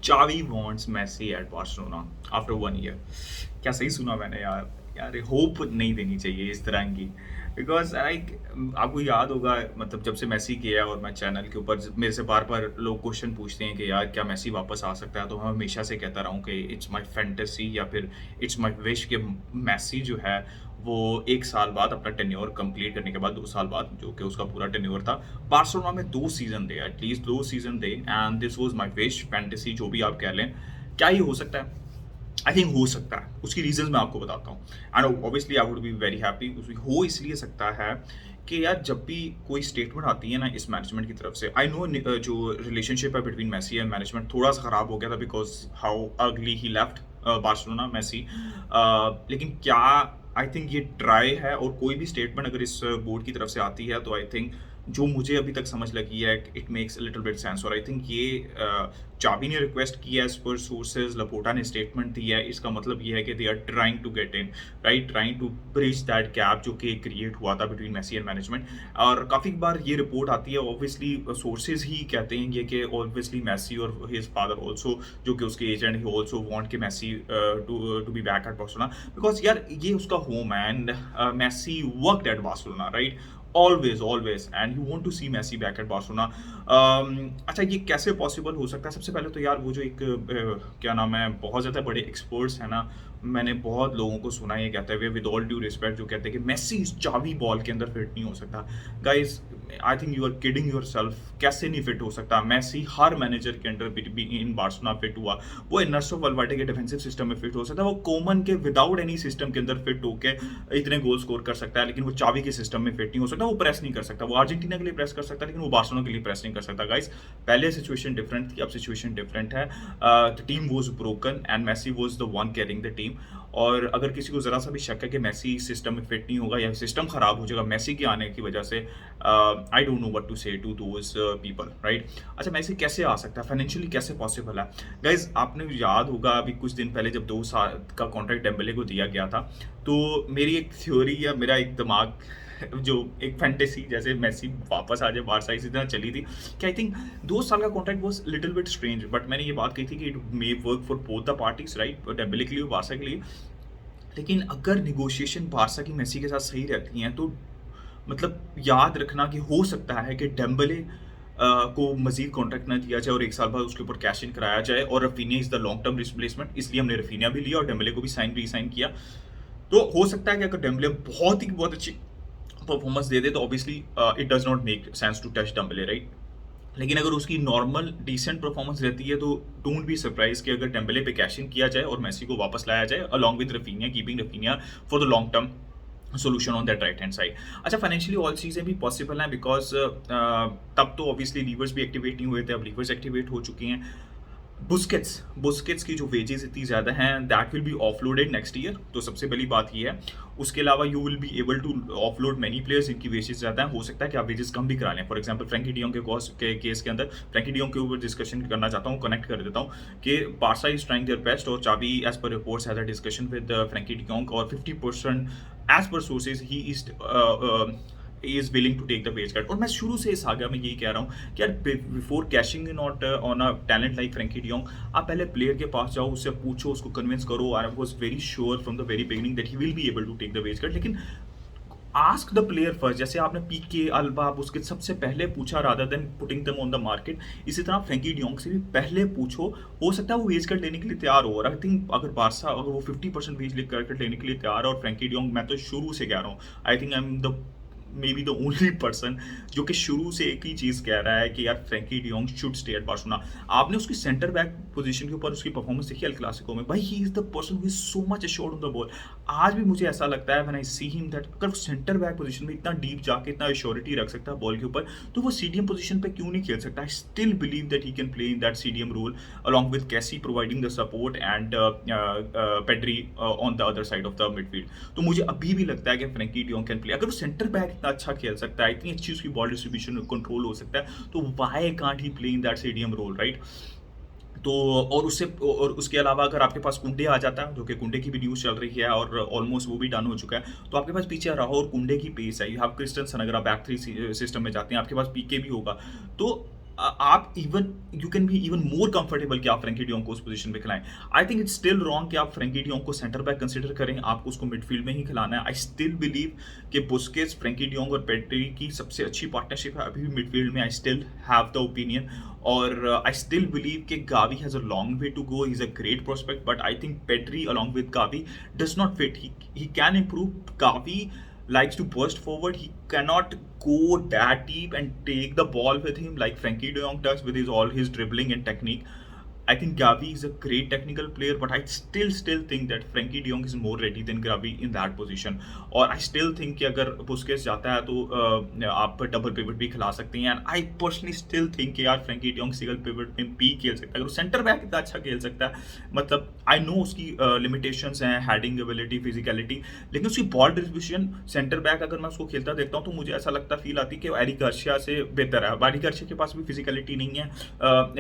Xavi wants Messi at Barcelona after 1 year। क्या सही सुना मैंने यार? यार होप नहीं देनी चाहिए इस तरह की। बिकॉज लाइक आपको याद होगा, मतलब जब से मेसी गया और मैं चैनल के ऊपर मेरे से बार बार लोग क्वेश्चन पूछते हैं कि यार क्या मेसी वापस आ सकता है, तो मैं हमेशा से कहता रहा हूँ कि इट्स माई फैंटेसी या फिर इट्स माई विश कि मेसी जो है वो 1 साल बाद अपना टेन्योर कंप्लीट करने के बाद 2 साल बाद, जो कि उसका पूरा टेन्योर था, बार्सिलोना में 2 season they, at least 2 season they. And this was my wish, fantasy जो भी आप कह लें। क्या ये हो सकता है? आई थिंक हो सकता है। उसकी रीजंस मैं आपको बताता हूँ। And obviously I would be very happy. हो इसलिए सकता है कि यार जब भी कोई स्टेटमेंट आती है ना इस मैनेजमेंट की तरफ से, आई नो जो रिलेशनशिप है बिटवीन मेसी एंड मैनेजमेंट थोड़ा सा खराब हो गया था बिकॉज हाउ अगली ही लेफ्ट बार्सिलोना मेसी। लेकिन क्या, आई थिंक ये ट्राई है, और कोई भी स्टेटमेंट अगर इस बोर्ड की तरफ से आती है तो आई थिंक जो मुझे अभी तक समझ लगी है it makes little bit sense. और आई थिंक ये चावी ने रिक्वेस्ट की है एज पर सोर्सेज, लपोटा ने स्टेटमेंट दी है। इसका मतलब ये है कि they are trying to get in, right, trying to bridge that gap जो कि क्रिएट हुआ था बिटवीन मेसी एंड मैनेजमेंट। और काफ़ी बार ये रिपोर्ट आती है, ऑब्वियसली सोर्सेज ही कहते हैं ये कि ऑब्वियसली मेसी और हिज फादर ऑल्सो, जो कि उसके एजेंट ही ऑल्सो वांट कि Messi to be back at Barcelona, because यार ये उसका होम है and Messi worked at Barcelona, right, always and you want to see Messi back at Barcelona. अच्छा, ये कैसे पॉसिबल हो सकता है? सबसे पहले तो यार वो जो एक क्या नाम है, बहुत ज़्यादा बड़े एक्सपर्ट्स हैं ना, मैंने बहुत लोगों को सुना ये कहते हुए विद ऑल ड्यू रिस्पेक्ट, जो कहते हैं कि मेसी इस चावी बॉल के अंदर फिट नहीं हो सकता। Guys, I think you are kidding your सेल्फ। कैसे नहीं फिट हो सकता? मेसी हर मैनेजर के अंडर भी इन बार्सिलोना फिट हुआ। वो एर्नेस्टो वल्वेर्डे के डिफेंसिव सिस्टम में फिट हो सकता है, वो कोमन के विदाउट एनी सिस्टम के अंदर फिट होके इतने गोल स्कोर कर सकता है, लेकिन वो चावी के सिस्टम में फिट नहीं हो सकता। वो प्रेस नहीं कर सकता। वो अर्जेंटीना के लिए प्रेस कर सकता है, लेकिन वो बार्सिलोना के लिए प्रेस नहीं कर सकता। गाइस, पहले सिचुएशन डिफरेंट थी, अब सिचुएशन डिफरेंट है। The team was broken and Messi was the one carrying the team. और अगर किसी को ज़रा सा भी शक है कि मेसी सिस्टम में फिट नहीं होगा या सिस्टम खराब हो जाएगा मेसी के आने की वजह से, I don't know what to say to those people, right. अच्छा, मेसी कैसे आ सकता है? फाइनेंशियली कैसे पॉसिबल है? गाइज, आपने याद होगा अभी कुछ दिन पहले जब 2 साल का कॉन्ट्रैक्ट डेम्बेले को दिया गया था, तो मेरी एक थ्योरी या मेरा एक दिमाग जो एक फैंटेसी, जैसे मेसी वापस आ जाए बारसा, इसी तरह चली थी कि आई थिंक 2 साल का contract was little bit strange, but मैंने ये बात कही थी कि it may work for both the parties, right, Dembélé के लिए, बारसा के लिए। लेकिन अगर निगोशिएशन बारसा की मेसी के साथ सही रहती हैं तो मतलब याद रखना कि हो सकता है कि डेम्बले को मजीद कॉन्ट्रैक्ट ना दिया जाए और 1 साल बाद उसके ऊपर कैश इन कराया जाए, और Raphinha is the long term replacement, इसलिए हमने रफीनिया भी लिया और डेम्बले को भी री साइन किया। तो हो सकता है कि अगर डेम्बले बहुत अच्छी परफॉर्मेंस दे दे तो obviously it does not make sense to touch Dembele, right. लेकिन अगर उसकी नॉर्मल डिसेंट परफॉर्मेंस रहती है तो डोंट बी सरप्राइज कि अगर डेम्बले पे कैश इन किया जाए और मेसी को वापस लाया जाए along with Raphinha, keeping Raphinha for the long term solution on that right hand side. अच्छा, फाइनेंशियली ऑल चीज़ें भी पॉसिबल हैं बिकॉज तब तो ऑब्वियसली लीवर्स भी एक्टिवेट नहीं हुए थे, अब लीवर्स एक्टिवेट हो चुकी हैं। बुस्केट्स की जो वेजेस इतनी ज़्यादा हैं that will be offloaded next year, तो सबसे पहली बात ये है। उसके अलावा you will be able to offload many players जिनकी वेजेस ज़्यादा हैं। हो सकता है कि आप वेजेस कम भी करा लें। फॉर एग्जांपल फ्रैंकी डियोंग के केस के अंदर, फ्रैंकी डियोंग के ऊपर डिस्कशन करना चाहता हूँ, कनेक्ट कर देता हूँ कि Barca is trying their best और चाबी as per reports has a discussion with Frenkie de Jong, और 50% as per sources he is willing to take the wage cut. और मैं शुरू से इस सागा में यही कह रहा हूँ कि यार before caching in not on a talent like Frenkie de Jong, आप पहले प्लेयर के पास जाओ, उससे पूछो, उसको कन्विंस करो। I was very sure from the very beginning that he will be able to take the wage cut, लेकिन आस्क द प्लेयर फर्स्ट। जैसे आपने पीके, अल्बा, उसके सबसे पहले पूछा rather than putting them on the market, इसी तरह Frenkie de Jong से भी पहले पूछो। हो सकता है वो वेज कट लेने के लिए तैयार हो। और आई थिंक अगर बारसा, अगर वो 50% वेज कट लेने के लिए तैयार है, और फ्रैंकी डियोंग, मैं तो शुरू से कह रहा हूँ, I think I am the may be the only person जो कि शुरू से एक ही चीज़ कह रहा है कि यार Frenkie de Jong should stay at Barcelona. आपने उसकी सेंटर बैक पोजीशन के ऊपर उसकी परफॉर्मेंस देखी एल क्लासिको में, भाई he is the person who is so much assured on the ball. आज भी मुझे ऐसा लगता है when I see him that अगर सेंटर बैक पोजीशन में इतना डीप जाके इतना एश्योरिटी रख सकता है बॉल के ऊपर, तो वो सीडीएम पोजीशन पे क्यों नहीं खेल सकता? I still believe that he can play in that CDM role along with Casey providing the support and Pedri on the other side of the midfield. तो मुझे अभी भी लगता है कि फ्रैंकी डियोंग कैन प्ले। अगर वो सेंटर बैक इतना अच्छा खेल सकता है, इतनी अच्छी उसकी बॉल डिस्ट्रीब्यूशन कंट्रोल हो सकता है, तो why can't he play in that CDM role, right. तो और उसके अलावा अगर आपके पास कुंडे आ जाता है, जो कि कुंडे की भी न्यूज़ चल रही है और ऑलमोस्ट वो भी डन हो चुका है, तो आपके पास पीछे राहो और कुंडे की पेस है। यू हैव क्रिस्टनसन, अगर आप बैक थ्री सिस्टम में जाते हैं, आपके पास पीके भी होगा। तो आप even you can be even more comfortable कि आप फ्रैंकी डियोंग को उस पोजीशन पे खिलाएं। I think it's still wrong कि आप फ्रैंकी डियोंग को सेंटर बैक कंसीडर करें, आपको उसको मिडफील्ड में ही खिलाना है। आई स्टिल बिलीव कि बुस्केट्स, फ्रैंकी डियोंग और पेड्री की सबसे अच्छी पार्टनरशिप है अभी भी मिडफील्ड में। I still have the opinion, और आई स्टिल बिलीव कि Gavi has a long way to go, he is a great prospect, but I think Pedri along with Gavi does not fit. He can improve. Gavi likes to burst forward. He cannot go that deep and take the ball with him like Frankie De Jong does with his all his dribbling and technique. I think Gavi is a great technical player, but I still think that Frankie De Jong is more ready than Gavi in that position. और I still think कि अगर Busquets जाता है तो आप double pivot भी खिला सकते हैं। And I personally still think कि यार फ्रैंकी डियोंग सिंगल पिवट में भी खेल सकता है, अगर सेंटर बैक इतना अच्छा खेल सकता है। मतलब आई नो उसकी लिमिटेशंस हैं, हेडिंग एबिलिटी, फिजिकलिटी, लेकिन उसकी बॉल डिस्ट्रीब्यूशन सेंटर बैक अगर मैं उसको खेलता देखता हूँ तो मुझे ऐसा लगता फील आती है कि एरिक गार्सिया से बेहतर है। एरिक गार्सिया के पास भी फिजिकलिटी नहीं है,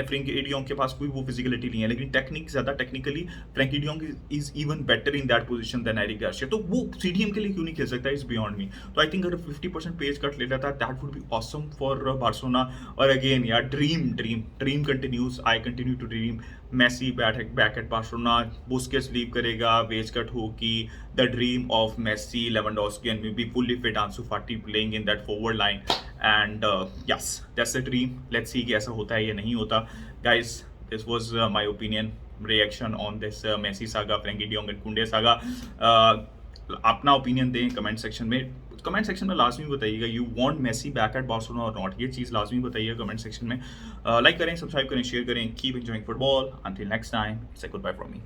फ्रैंकी डियोंग के पास भी वो फिजिकलिटी नहीं है, लेकिन टेक्निक ज़्यादा technically Frenkie de Jong is even better in that position then Eric Garcia. तो वो सीडीएम के लिए क्यों नहीं खेल सकता, इज बियॉन्ड मी। तो आई थिंक अगर 50% पेज कट ले लेता that would be awesome for Barcelona. और अगेन यार dream continues, I continue to dream Messi back at Barcelona, Busquets leave करेगा, वेज कट होगी, the dream of Messi, Lewandowski and maybe fully fit Ansu Fati playing in that forward line. And yes, that's the dream. Let's see कि ऐसा होता है या नहीं होता। Guys, this was my opinion reaction on this Messi saga, Frankie De Jong and Koundé saga. अपना opinion दें comment section में। कमेंट सेक्शन में लाजमी बताइएगा you want Messi back at Barcelona और नॉट, ये चीज़ लाजमी बताइएगा कमेंट सेक्शन में। लाइक करें, सब्सक्राइब करें, शेयर करें। Keep enjoying football. Until next time, say goodbye from me.